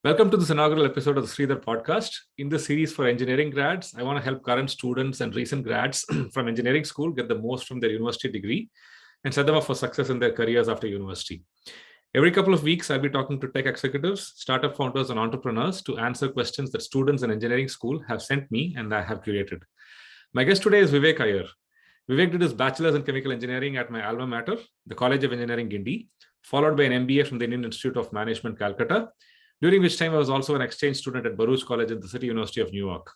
Welcome to this inaugural episode of the Sridhar podcast. In this series for engineering grads, I want to help current students and recent grads from engineering school get the most from their university degree and set them up for success in their careers after university. Every couple of weeks, I'll be talking to tech executives, startup founders, and entrepreneurs to answer questions that students in engineering school have sent me and I have curated. My guest today is Vivek Iyer. Vivek did his bachelor's in chemical engineering at my alma mater, the College of Engineering, Guindy, followed by an MBA from the Indian Institute of Management, Calcutta, during which time I was also an exchange student at Baruch College at the City University of New York.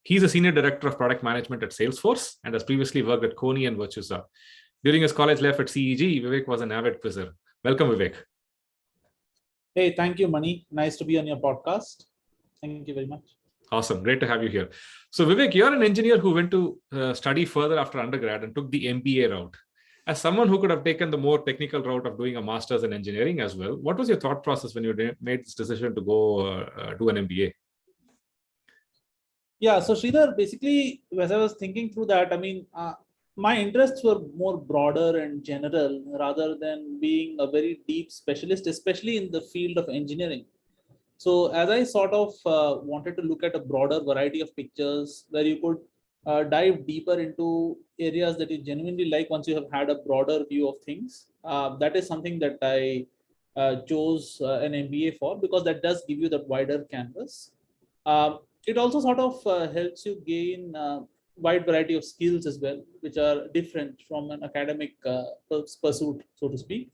He's a senior director of product management at Salesforce and has previously worked at Coney and Virtusa. During his college life at CEG, Vivek was an avid quizzer. Welcome, Vivek. Hey, thank you, Mani. Nice to be on your podcast. Thank you very much. Awesome. Great to have you here. So, Vivek, you're an engineer who went to study further after undergrad and took the MBA route. As someone who could have taken the more technical route of doing a master's in engineering as well, what was your thought process when you made this decision to go do an MBA? Yeah, so Sridhar, basically, as I was thinking through that, my interests were more broader and general rather than being a very deep specialist, especially in the field of engineering. So as I sort of wanted to look at a broader variety of pictures where you could dive deeper into areas that you genuinely like once you have had a broader view of things. That is something that I chose an MBA for, because that does give you that wider canvas. It also sort of helps you gain wide variety of skills as well, which are different from an academic pursuit, so to speak.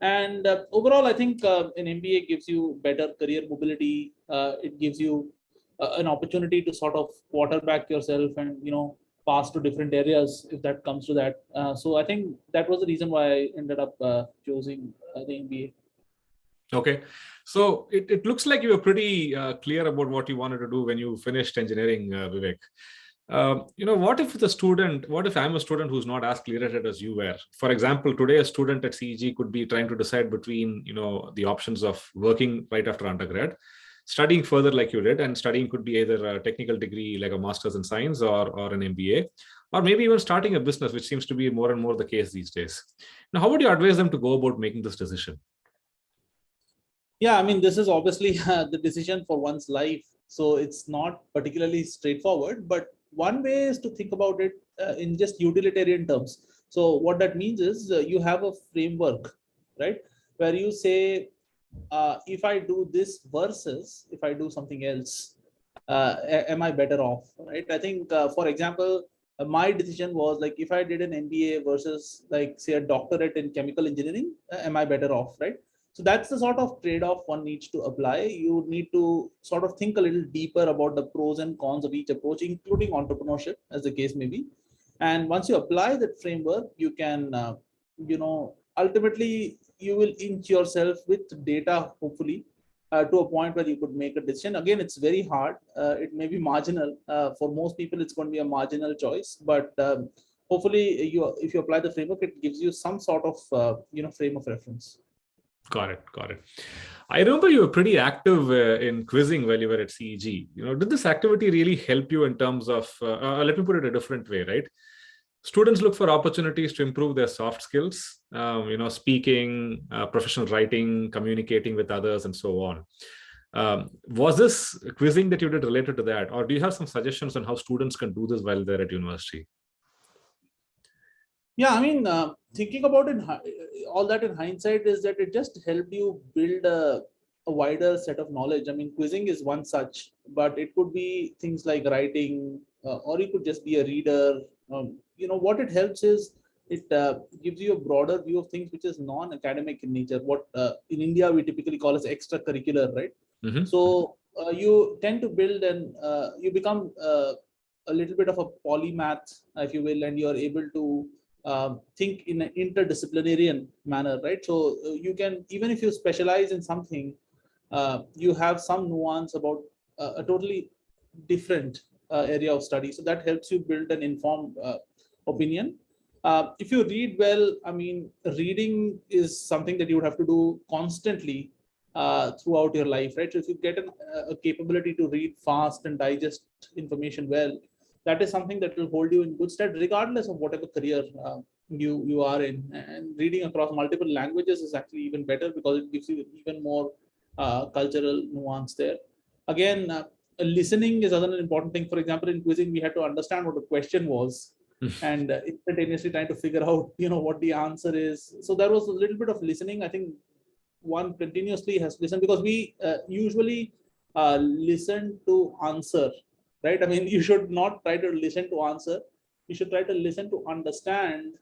And overall, I think an MBA gives you better career mobility. It gives you an opportunity to sort of quarterback yourself and pass to different areas if that comes to that. So I think that was the reason why I ended up choosing the MBA. Okay, so it looks like you were pretty clear about what you wanted to do when you finished engineering, Vivek. What if I'm a student who's not as clear-headed as you were? For example, today a student at CEG could be trying to decide between, the options of working right after undergrad, studying further like you did, and studying could be either a technical degree like a master's in science or an MBA, or maybe even starting a business, which seems to be more and more the case these days. Now, how would you advise them to go about making this decision? Yeah, this is obviously the decision for one's life. So it's not particularly straightforward, but one way is to think about it in just utilitarian terms. So what that means is you have a framework, right? Where you say, if I do this versus if I do something else, am I better off, right? I think, for example, my decision was like, if I did an MBA versus like, say, a doctorate in chemical engineering, am I better off, right? So that's the sort of trade-off one needs to apply. You need to sort of think a little deeper about the pros and cons of each approach, including entrepreneurship, as the case may be. And once you apply that framework, you can, ultimately, you will inch yourself with data, hopefully, to a point where you could make a decision. Again, it's very hard. It may be marginal. For most people, it's going to be a marginal choice. But hopefully, if you apply the framework, it gives you some sort of, frame of reference. Got it. I remember you were pretty active in quizzing while you were at CEG. Did this activity really help you in terms of, let me put it a different way, right? Students look for opportunities to improve their soft skills, speaking, professional writing, communicating with others, and so on. Was this quizzing that you did related to that? Or do you have some suggestions on how students can do this while they're at university? Yeah, thinking about it, all that in hindsight is that it just helped you build a wider set of knowledge. Quizzing is one such, but it could be things like writing, or you could just be a reader. What it helps is it gives you a broader view of things which is non-academic in nature. What in India we typically call as extracurricular, right? Mm-hmm. So you tend to build and you become a little bit of a polymath, if you will, and you are able to think in an interdisciplinary manner, right? So you can, even if you specialize in something, you have some nuance about a totally different area of study. So that helps you build an informed opinion. If you read well, reading is something that you would have to do constantly throughout your life, right? So if you get a capability to read fast and digest information well, that is something that will hold you in good stead, regardless of whatever career you are in. And reading across multiple languages is actually even better, because it gives you even more cultural nuance there. Again, listening is another important thing. For example, in quizzing, we had to understand what the question was and instantaneously trying to figure out, what the answer is. So there was a little bit of listening. I think one continuously has to listen, because we usually listen to answer, right? I mean, you should not try to listen to answer. You should try to listen to understand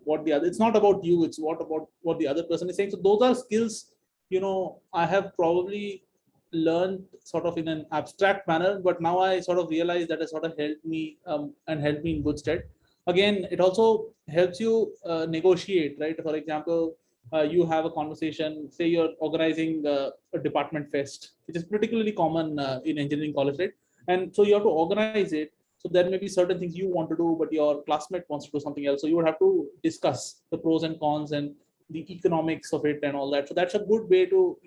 what the other. It's not about you. It's what about what the other person is saying. So those are skills. I have probably learned sort of in an abstract manner, but now I sort of realize that it sort of helped me and helped me in good stead. Again, it also helps you negotiate, right? For example, you have a conversation, say you're organizing a department fest, which is particularly common in engineering college, right? And so you have to organize it. So there may be certain things you want to do, but your classmate wants to do something else. So you would have to discuss the pros and cons and the economics of it and all that. So that's a good way to,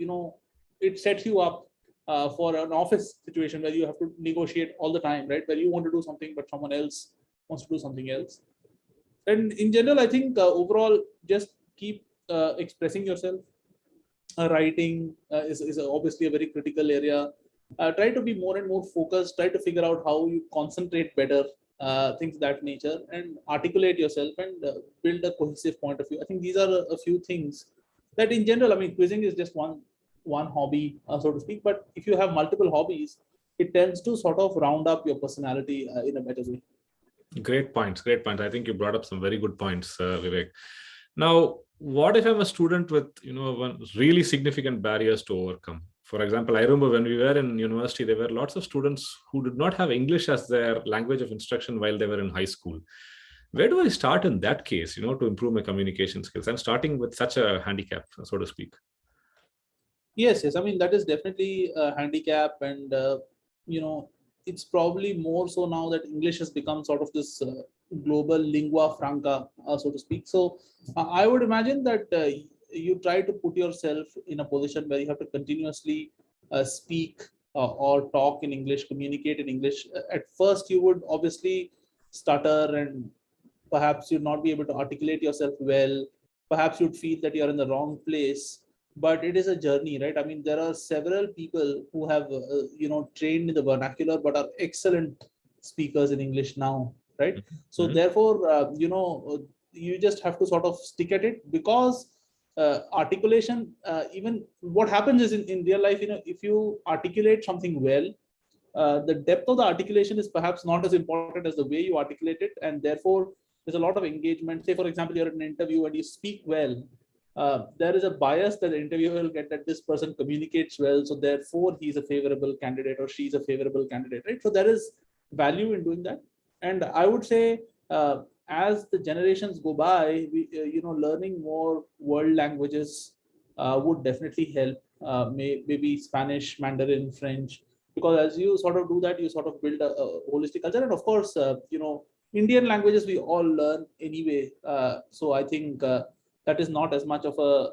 it sets you up for an office situation where you have to negotiate all the time, right? Where you want to do something, but someone else wants to do something else. And in general, I think overall, just keep expressing yourself. Writing is obviously a very critical area. Try to be more and more focused. Try to figure out how you concentrate better, things of that nature, and articulate yourself and build a cohesive point of view. I think these are a few things that, in general, I mean, quizzing is just one hobby, so to speak. But if you have multiple hobbies, it tends to sort of round up your personality in a better way. Great points. Great points. I think you brought up some very good points, Vivek. Now, what if I'm a student with, one really significant barriers to overcome? For example, I remember when we were in university, there were lots of students who did not have English as their language of instruction while they were in high school. Where do I start in that case, to improve my communication skills? I'm starting with such a handicap, so to speak. Yes. I mean, that is definitely a handicap, and it's probably more so now that English has become sort of this global lingua franca, so to speak. So I would imagine that you try to put yourself in a position where you have to continuously speak or talk in English, communicate in English. At first, you would obviously stutter, and perhaps you'd not be able to articulate yourself well. Perhaps you'd feel that you're in the wrong place, but it is a journey, right? I mean, there are several people who have trained in the vernacular but are excellent speakers in English now, right? So Mhm. therefore, you just have to sort of stick at it, because articulation, even what happens is, in real life, if you articulate something well, the depth of the articulation is perhaps not as important as the way you articulate it, and therefore there's a lot of engagement. Say, for example, you're in an interview and you speak well, there is a bias that the interviewer will get, that this person communicates well, so therefore he's a favorable candidate or she's a favorable candidate, right? So there is value in doing that. And I would say, as the generations go by, learning more world languages would definitely help. Maybe Spanish, Mandarin, French, because as you sort of do that, you sort of build a holistic culture. And of course, Indian languages we all learn anyway. So I think that is not as much of a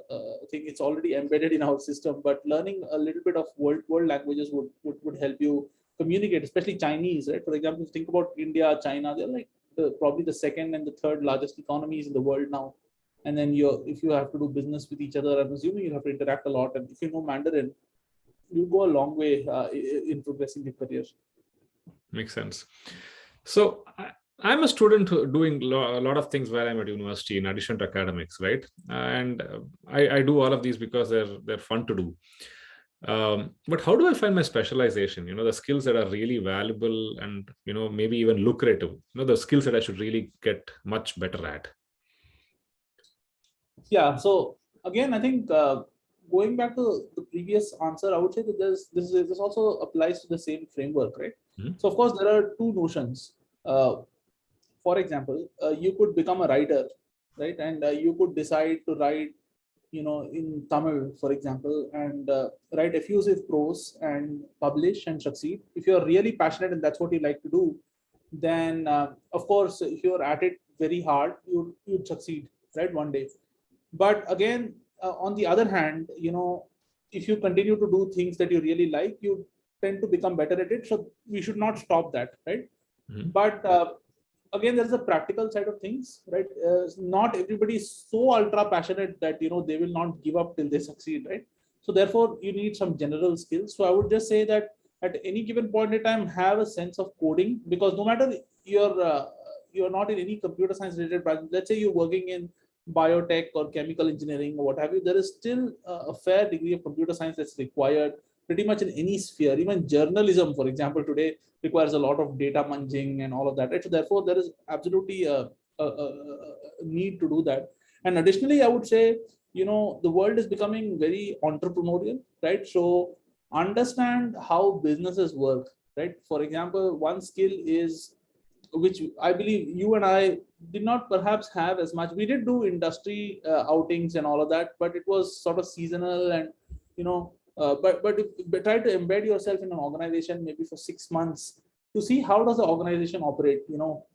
thing. It's already embedded in our system. But learning a little bit of world languages would help you communicate, especially Chinese, right? For example, think about India, China. They're like probably the second and the third largest economies in the world now. And then if you have to do business with each other, I'm assuming you have to interact a lot. And if you know Mandarin, you go a long way in progressing your career. Makes sense. So I'm a student doing a lot of things while I'm at university in addition to academics, right? And I do all of these because they're fun to do. But how do I find my specialization? The skills that are really valuable and maybe even lucrative. The skills that I should really get much better at. Yeah. So again, I think going back to the previous answer, I would say that this also applies to the same framework, right? Mhm. So of course there are two notions. For example, you could become a writer, right? And you could decide to write, in Tamil, for example, and write effusive prose and publish and succeed. If you're really passionate and that's what you like to do, then of course, if you're at it very hard, you'd succeed, right, one day. But again, on the other hand, if you continue to do things that you really like, you tend to become better at it. So we should not stop that, right? Mhm. But again, there's a practical side of things, right? Not everybody is so ultra passionate that they will not give up till they succeed, right? So therefore, you need some general skills. So I would just say that at any given point in time, have a sense of coding, because no matter you're not in any computer science related branch. Let's say you're working in biotech or chemical engineering or what have you. There is still a fair degree of computer science that's required pretty much in any sphere. Even journalism, for example, today requires a lot of data munging and all of that. Right? So therefore, there is absolutely a need to do that. And additionally, I would say, the world is becoming very entrepreneurial, right? So understand how businesses work, right? For example, one skill is, which I believe you and I did not perhaps have as much. We did do industry outings and all of that, but it was sort of seasonal, and but try to embed yourself in an organization maybe for 6 months to see how does the organization operate.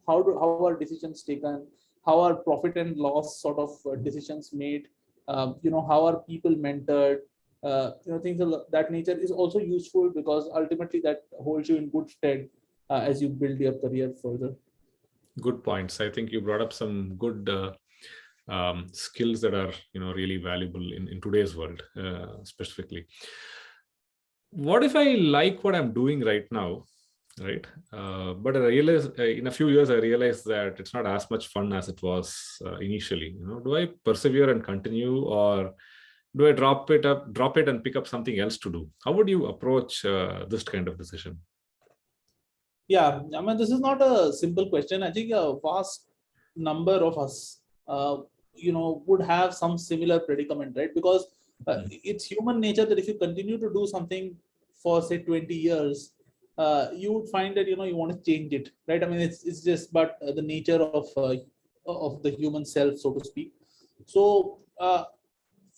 How are decisions taken, how are profit and loss sort of decisions made, how are people mentored, things of that nature is also useful, because ultimately that holds you in good stead as you build your career further. Good points. I think you brought up some good skills that are really valuable in today's world, specifically. What if I like what I'm doing right now, right? But I realize in a few years I realized that it's not as much fun as it was initially. Do I persevere and continue, or do I drop it and pick up something else to do? How would you approach this kind of decision? Yeah, I mean, this is not a simple question. I think a vast number of us, would have some similar predicament, right? Because it's human nature that if you continue to do something for say 20 years, you would find that you want to change it, right? I mean, it's just but the nature of the human self, so to speak. So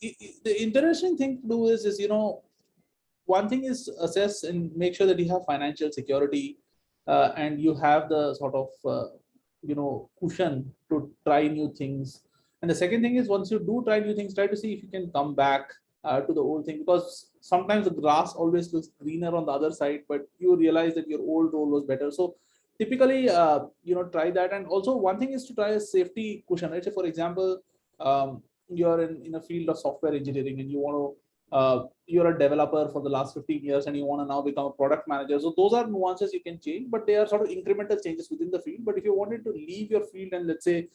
the interesting thing to do is one thing is assess and make sure that you have financial security, and you have the sort of cushion to try new things. And the second thing is, once you do try new things, try to see if you can come back to the old thing, because sometimes the grass always looks greener on the other side, but you realize that your old role was better. So typically, try that. And also one thing is to try a safety cushion, right? So for example, you're in a field of software engineering, and you want to you're a developer for the last 15 years and you want to now become a product manager. So those are nuances you can change, but they are sort of incremental changes within the field. But if you wanted to leave your field and let's say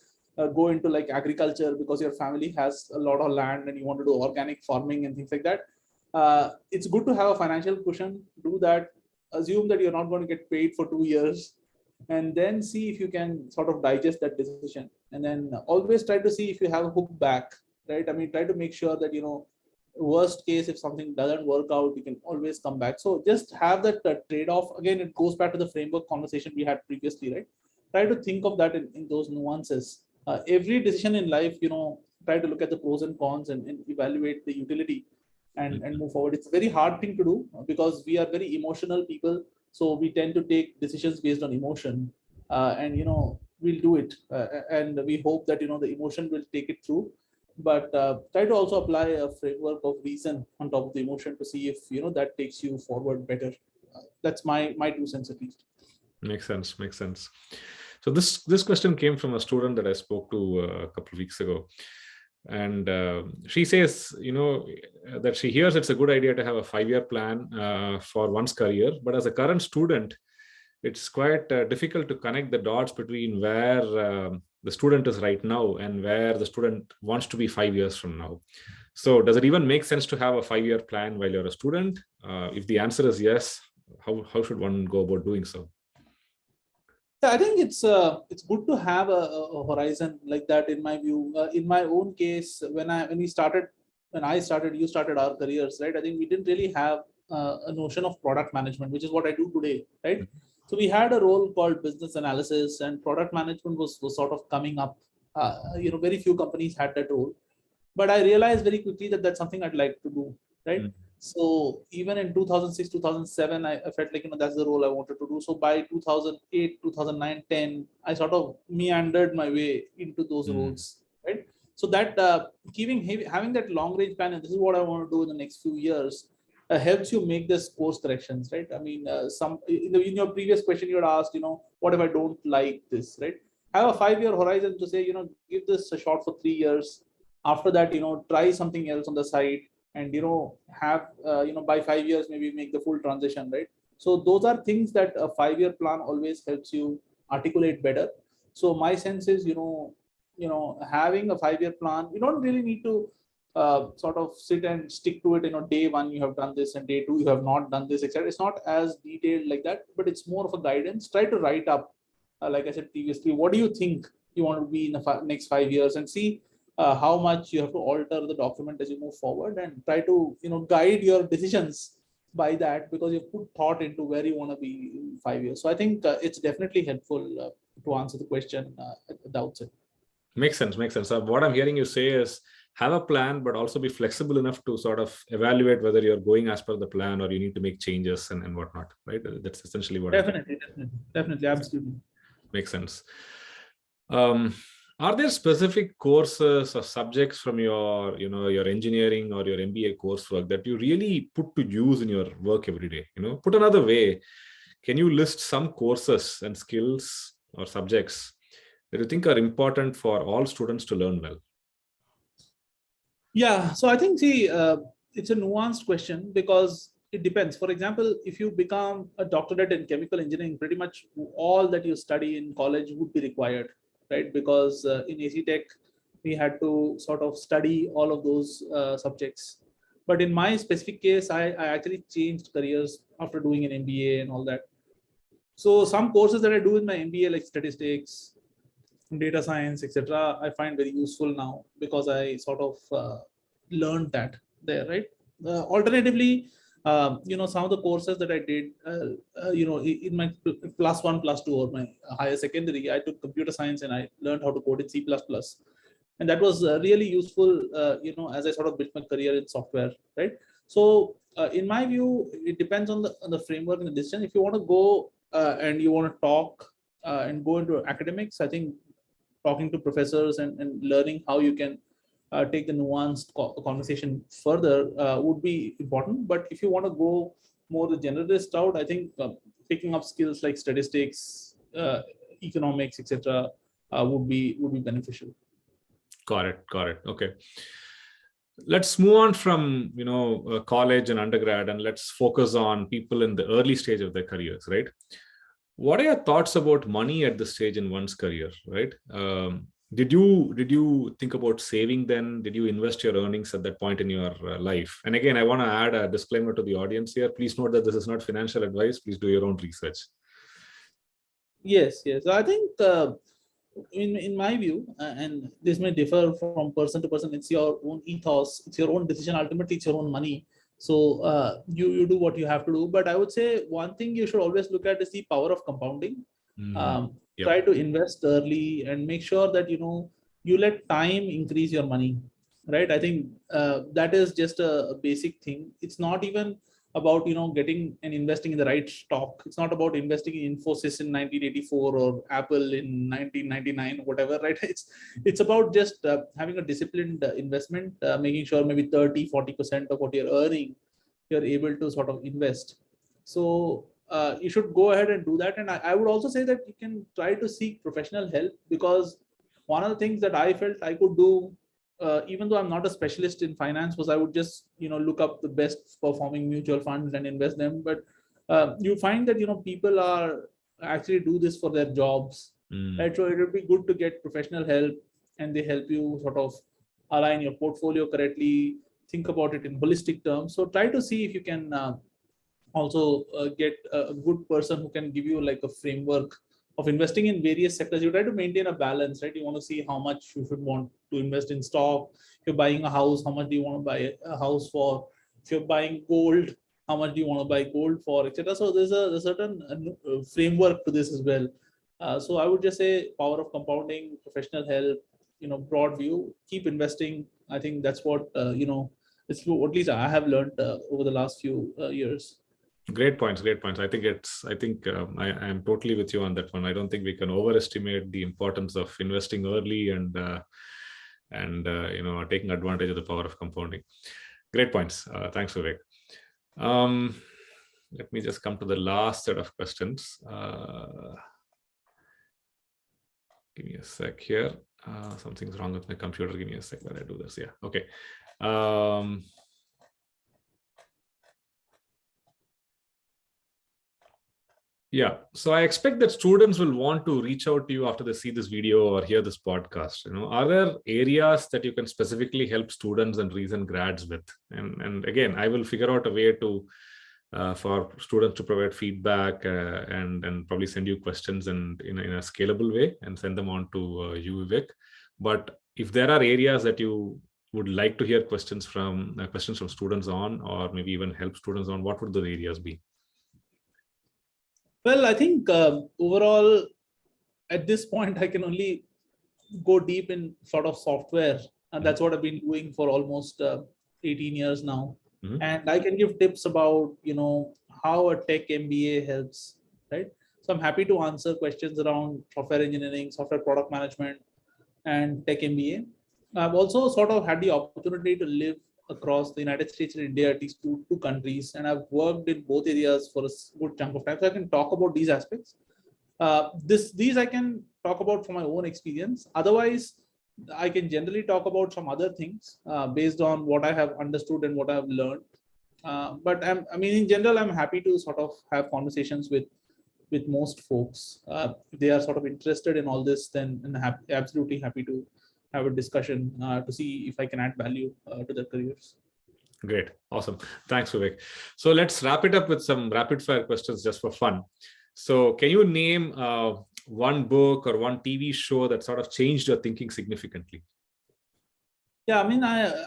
go into like agriculture because your family has a lot of land and you want to do organic farming and things like that, it's good to have a financial cushion. Do that. Assume that you're not going to get paid for 2 years, and then see if you can sort of digest that decision. And then always try to see if you have a hook back, right? I mean, try to make sure that worst case, if something doesn't work out, you can always come back. So just have that trade-off. Again, it goes back to the framework conversation we had previously, right? Try to think of that in those nuances. Every decision in life, try to look at the pros and cons, and evaluate the utility, and move forward. It's a very hard thing to do because we are very emotional people. So we tend to take decisions based on emotion, and we'll do it, and we hope that the emotion will take it through. But try to also apply a framework of reason on top of the emotion to see if that takes you forward better. That's my 2 cents at least. Makes sense. So this question came from a student that I spoke to a couple of weeks ago, and she says that she hears it's a good idea to have a 5-year plan for one's career, but as a current student, it's quite difficult to connect the dots between where the student is right now and where the student wants to be 5 years from now. So does it even make sense to have a 5-year plan while you're a student? If the answer is yes, how should one go about doing so? Yeah, I think it's good to have a horizon like that. In my view, in my own case, when I started, you started our careers, right? I think we didn't really have a notion of product management, which is what I do today, right? So we had a role called business analysis, and product management was sort of coming up. Very few companies had that role, but I realized very quickly that that's something I'd like to do, right? So even in 2006, 2007, I felt like that's the role I wanted to do. So by 2008, 2009, 10, I sort of meandered my way into those roles, right? So that having that long range plan, and this is what I want to do in the next few years, helps you make this course corrections, right? I mean, in your previous question, you had asked, what if I don't like this, right? Have a 5-year horizon to say, give this a shot for 3 years. After that, try something else on the side, and have by 5 years maybe make the full transition, right? So those are things that a 5-year plan always helps you articulate better. So my sense is, having a 5-year plan, you don't really need to sort of sit and stick to it. Day one you have done this and day two you have not done this, etc. It's not as detailed like that, but it's more of a guidance. Try to write up, like I said previously, what do you think you want to be in the next 5 years, and see how much you have to alter the document as you move forward, and try to guide your decisions by that, because you put thought into where you want to be in 5 years. So I think it's definitely helpful to answer the question at the outset. Makes sense. Makes sense. What I'm hearing you say is have a plan, but also be flexible enough to sort of evaluate whether you're going as per the plan or you need to make changes and whatnot, right? That's essentially what Definitely, absolutely. Makes sense. Are there specific courses or subjects from your engineering or your MBA coursework that you really put to use in your work every day? Put another way, can you list some courses and skills or subjects that you think are important for all students to learn well? Yeah, so I think, see, it's a nuanced question because it depends. For example, if you become a doctorate in chemical engineering, pretty much all that you study in college would be required, right? Because in AC Tech, we had to sort of study all of those subjects. But in my specific case, I actually changed careers after doing an MBA and all that. So some courses that I do in my MBA, like statistics, data science, etc., I find very useful now because I sort of learned that there, right? Alternatively, some of the courses that I did, in my +1, +2, or my higher secondary, I took computer science and I learned how to code in C++, and that was really useful, as I sort of built my career in software, right? So, in my view, it depends on the framework and the decision. If you want to go and you want to talk and go into academics, I think talking to professors and learning how you can take the nuanced conversation further would be important. But if you want to go more the generalist route, I think picking up skills like statistics, economics, etc., would be beneficial. Got it. Okay. Let's move on from college and undergrad, and let's focus on people in the early stage of their careers, right? What are your thoughts about money at this stage in one's career, right? Did you think about saving then? Did you invest your earnings at that point in your life? And again, I want to add a disclaimer to the audience here. Please note that this is not financial advice. Please do your own research. Yes. I think in my view, and this may differ from person to person, it's your own ethos, it's your own decision. Ultimately, it's your own money. So you do what you have to do. But I would say one thing you should always look at is the power of compounding. Yep. Try to invest early and make sure that you let time increase your money, right? I think that is just a basic thing. It's not even about getting and investing in the right stock. It's not about investing in Infosys in 1984 or Apple in 1999, whatever, right? It's about just having a disciplined investment, making sure maybe 30-40% of what you're earning you're able to sort of invest. So you should go ahead and do that. And I would also say that you can try to seek professional help, because one of the things that I felt I could do, even though I'm not a specialist in finance, was I would just look up the best performing mutual funds and invest them. But you find that people are actually do this for their jobs, right? So it would be good to get professional help, and they help you sort of align your portfolio correctly, think about it in holistic terms. So try to see if you can also get a good person who can give you like a framework of investing in various sectors. You try to maintain a balance, right? You want to see how much you should want to invest in stock. If you're buying a house, how much do you want to buy a house for? If you're buying gold, how much do you want to buy gold for, etc. So there's a certain framework to this as well. So I would just say power of compounding, professional help, broad view, keep investing. I think that's what it's at least I have learned over the last few years. Great points. I am totally with you on that one. I don't think we can overestimate the importance of investing early and taking advantage of the power of compounding. Great points. Thanks, Vivek. Let me just come to the last set of questions. Give me a sec here. Something's wrong with my computer. Give me a sec while I do this. Yeah. Okay. Yeah. So I expect that students will want to reach out to you after they see this video or hear this podcast. Are there areas that you can specifically help students and recent grads with? And again, I will figure out a way to for students to provide feedback and probably send you questions and in a scalable way and send them on to you, Vivek. But if there are areas that you would like to hear questions from students on, or maybe even help students on, what would those areas be? Well, I think overall, at this point, I can only go deep in sort of software, and that's what I've been doing for almost 18 years now. Mhm. And I can give tips about how a tech MBA helps, right? So I'm happy to answer questions around software engineering, software product management, and tech MBA. I've also sort of had the opportunity to live across the United States and India, at least two countries, and I've worked in both areas for a good chunk of time. So I can talk about these aspects. These I can talk about from my own experience. Otherwise, I can generally talk about some other things based on what I have understood and what I have learned. But in general, I'm happy to sort of have conversations with most folks. If they are sort of interested in all this, then I'm absolutely happy to have a discussion to see if I can add value to their careers. Great. Awesome. Thanks, Vivek. So let's wrap it up with some rapid fire questions just for fun. So can you name one book or one TV show that sort of changed your thinking significantly? Yeah,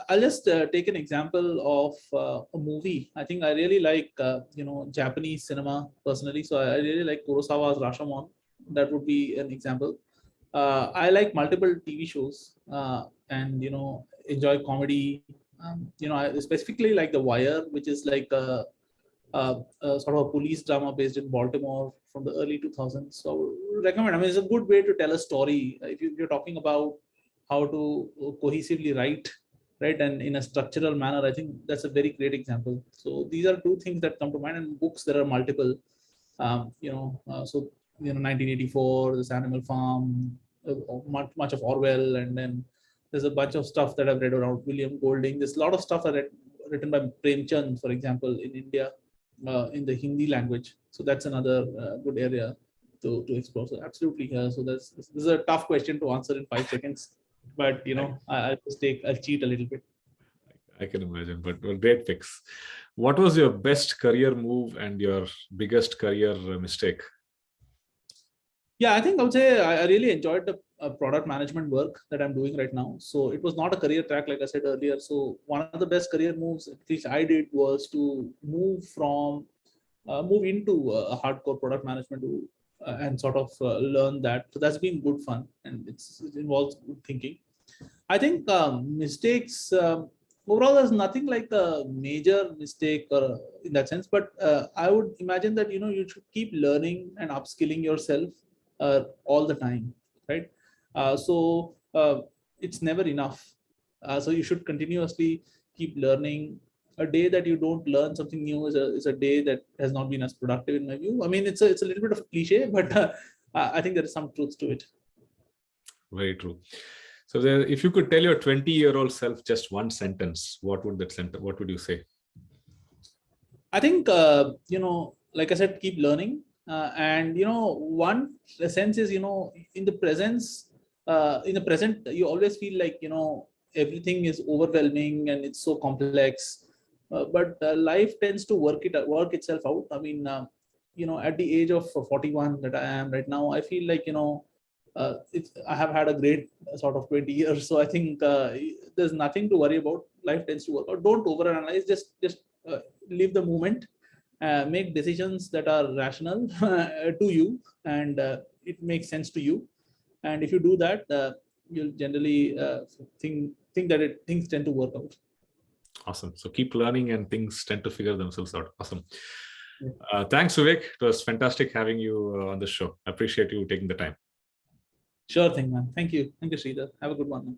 I'll just take an example of a movie. I think I really like Japanese cinema personally. So I really like Kurosawa's Rashomon. That would be an example. I like multiple TV shows and enjoy comedy. I specifically like The Wire, which is like a sort of a police drama based in Baltimore from the early 2000s. So I would recommend. It's a good way to tell a story. If you're talking about how to cohesively write, right, and in a structural manner, I think that's a very great example. So these are two things that come to mind. And books, there are multiple. 1984, this Animal Farm, much of Orwell, and then there's a bunch of stuff that I've read around William Golding. There's a lot of stuff I read written by Premchand, for example, in India, in the Hindi language. So that's another good area to explore. So absolutely, so this is a tough question to answer in 5 seconds, but I'll cheat a little bit. I can imagine, but great picks. What was your best career move and your biggest career mistake? Yeah, I think I would say I really enjoyed the product management work that I'm doing right now. So it was not a career track, like I said earlier. So one of the best career moves, at least I did, was to move into a hardcore product management and sort of learn that. So that's been good fun, and it involves good thinking. I think mistakes overall, there's nothing like a major mistake or in that sense, but I would imagine that you should keep learning and upskilling yourself all the time, right? So it's never enough. So you should continuously keep learning. A day that you don't learn something new is a day that has not been as productive, in my view. It's a little bit of a cliche, but I think there is some truth to it. Very true. So if you could tell your 20-year-old self just one sentence, what would you say? I think like I said, keep learning, and one sense is in the present you always feel like everything is overwhelming and it's so complex, but life tends to work itself out. At the age of 41 that I am right now, I feel like I have had a great sort of 20 years. So I think there's nothing to worry about. Life tends to work out. Don't overanalyze. Just live the moment. Make decisions that are rational to you, and it makes sense to you. And if you do that, you'll generally think that things tend to work out. Awesome. So keep learning, and things tend to figure themselves out. Awesome. Thanks, Vivek. It was fantastic having you on the show. I appreciate you taking the time. Sure thing, man. Thank you, Sridhar. Have a good one, man.